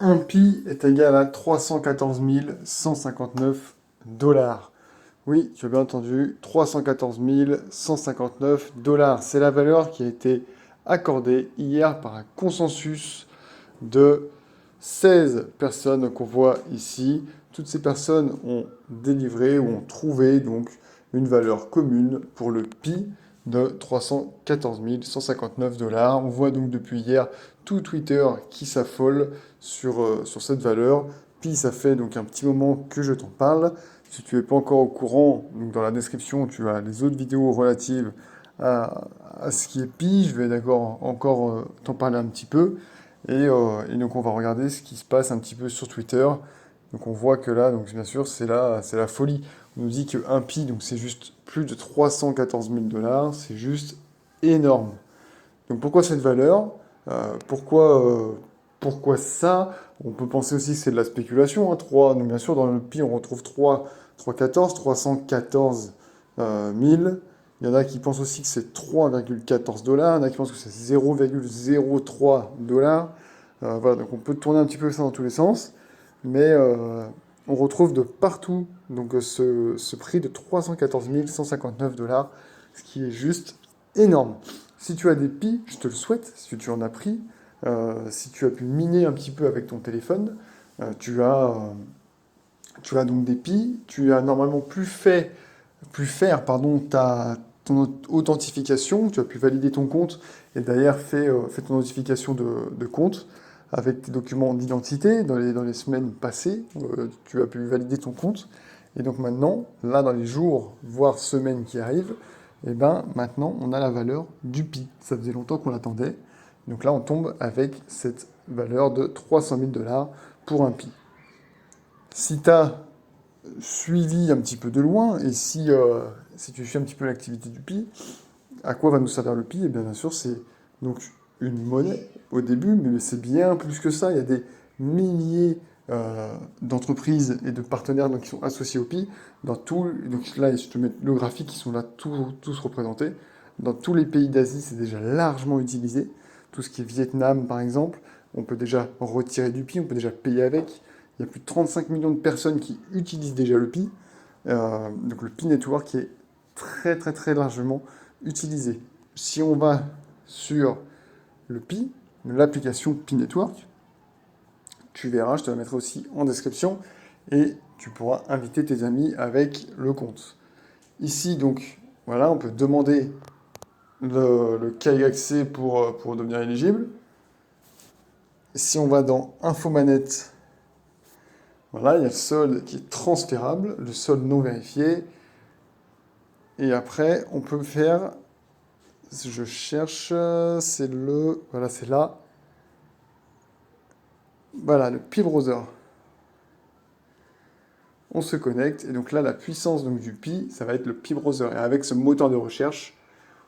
Un pi est égal à 314 159 dollars. Oui, tu as bien entendu, 314 159 dollars. C'est la valeur qui a été accordée hier par un consensus de 16 personnes qu'on voit ici. Toutes ces personnes ont délivré ou ont trouvé donc une valeur commune pour le pi de 314 159 dollars. On voit donc depuis hier tout Twitter qui s'affole sur cette valeur. Pi, ça fait donc un petit moment que je t'en parle. Si tu n'es pas encore au courant, donc dans la description, tu as les autres vidéos relatives à ce qui est pi. Je vais d'accord encore t'en parler un petit peu. Et donc on va regarder ce qui se passe un petit peu sur Twitter. Donc on voit que là, donc bien sûr, c'est la folie. On nous dit que 1 pi, donc c'est juste plus de 314 000 dollars, c'est juste énorme. Donc pourquoi cette valeur? Pourquoi ça? On peut penser aussi que c'est de la spéculation, hein. 3, donc bien sûr, dans le pi, on retrouve 314 000. Il y en a qui pensent aussi que c'est 3,14 dollars. Il y en a qui pensent que c'est 0,03 dollars. Voilà, donc on peut tourner un petit peu ça dans tous les sens. Mais on retrouve de partout donc, ce prix de 314 159 dollars, ce qui est juste énorme. Si tu as des pi, je te le souhaite, si tu en as pris, si tu as pu miner un petit peu avec ton téléphone, tu as donc des pi, tu as normalement plus faire pardon, ton authentification, tu as pu valider ton compte et d'ailleurs fait ton authentification de compte avec tes documents d'identité dans les semaines passées, tu as pu valider ton compte. Et donc maintenant, là dans les jours, voire semaines qui arrivent, et ben maintenant on a la valeur du pi. Ça faisait longtemps qu'on l'attendait. Donc là on tombe avec cette valeur de 300 000 dollars pour un pi. Si tu as suivi un petit peu de loin, et si tu suis un petit peu l'activité du pi, à quoi va nous servir le pi? Eh bien sûr, c'est donc une monnaie au début, mais c'est bien plus que ça. Il y a des milliers d'entreprises et de partenaires donc, qui sont associés au pi. Dans tout, donc là, je te mets le graphique, qui sont là tous représentés. Dans tous les pays d'Asie, c'est déjà largement utilisé. Tout ce qui est Vietnam, par exemple, on peut déjà retirer du pi, on peut déjà payer avec. Il y a plus de 35 millions de personnes qui utilisent déjà le pi. Donc le pi network qui est très très très largement utilisé. Si on va sur le pi, l'application Pi Network, tu verras, je te la mettrai aussi en description, et tu pourras inviter tes amis avec le compte. Ici, donc, voilà, on peut demander le KYC pour devenir éligible. Si on va dans Infomanette, voilà, il y a le solde qui est transférable, le solde non vérifié. Et après, on peut faire, si je cherche, voilà, c'est là. Voilà, le Pi Browser. On se connecte, et donc là, la puissance donc, du Pi, ça va être le Pi Browser. Et avec ce moteur de recherche,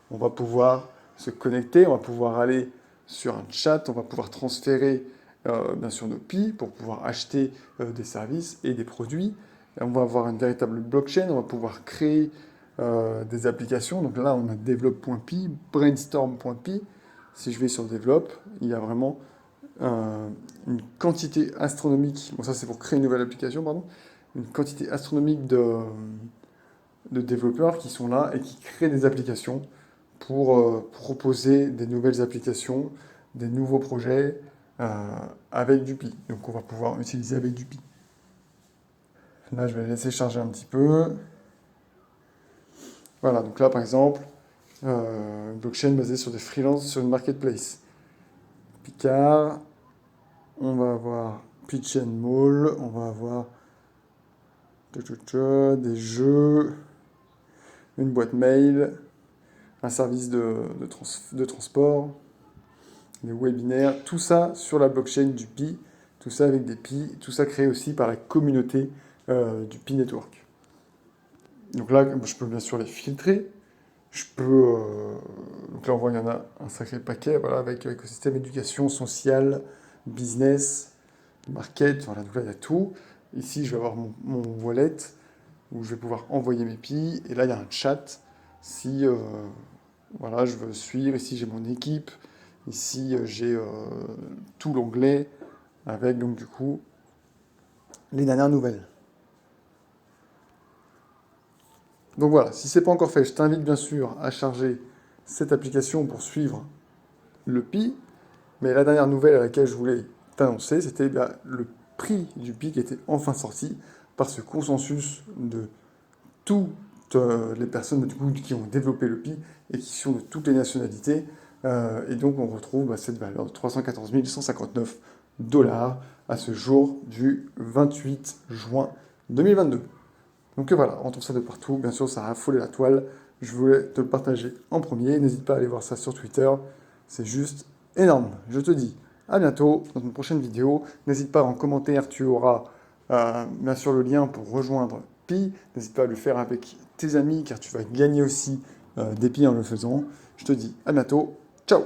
on va pouvoir se connecter, on va pouvoir aller sur un chat, on va pouvoir transférer bien sûr nos Pi pour pouvoir acheter des services et des produits. Et on va avoir une véritable blockchain, on va pouvoir créer des applications. Donc là, on a develop.pi, brainstorm.pi. Si je vais sur develop, il y a vraiment une quantité astronomique, bon ça c'est pour créer une nouvelle application, pardon, une quantité astronomique de développeurs qui sont là et qui créent des applications pour proposer des nouvelles applications, des nouveaux projets avec du Pi. Donc on va pouvoir utiliser avec du Pi. Là je vais laisser charger un petit peu. Voilà, donc là par exemple, blockchain basée sur des freelances sur une marketplace. Picard, on va avoir Pitch and Mall, on va avoir des jeux, une boîte mail, un service de transport, des webinaires, tout ça sur la blockchain du Pi, tout ça avec des Pi, tout ça créé aussi par la communauté du Pi Network. Donc là, je peux bien sûr les filtrer. Donc là, on voit qu'il y en a un sacré paquet, voilà, avec écosystème, éducation, social, business, market, voilà, donc là, il y a tout. Ici, je vais avoir mon wallet, où je vais pouvoir envoyer mes Pi, et là, il y a un chat, si voilà, je veux suivre, ici, j'ai mon équipe, ici, j'ai tout l'onglet, avec donc du coup les dernières nouvelles. Donc voilà, si ce n'est pas encore fait, je t'invite bien sûr à charger cette application pour suivre le Pi. Mais la dernière nouvelle à laquelle je voulais t'annoncer, c'était le prix du Pi qui était enfin sorti par ce consensus de toutes les personnes du coup, qui ont développé le Pi et qui sont de toutes les nationalités. Et donc on retrouve cette valeur de 314 159 dollars à ce jour du 28 juin 2022. Donc voilà, on trouve ça de partout. Bien sûr, ça a affolé la toile. Je voulais te le partager en premier. N'hésite pas à aller voir ça sur Twitter. C'est juste énorme. Je te dis à bientôt dans une prochaine vidéo. N'hésite pas en commentaire, tu auras bien sûr le lien pour rejoindre Pi. N'hésite pas à le faire avec tes amis car tu vas gagner aussi des Pi en le faisant. Je te dis à bientôt. Ciao!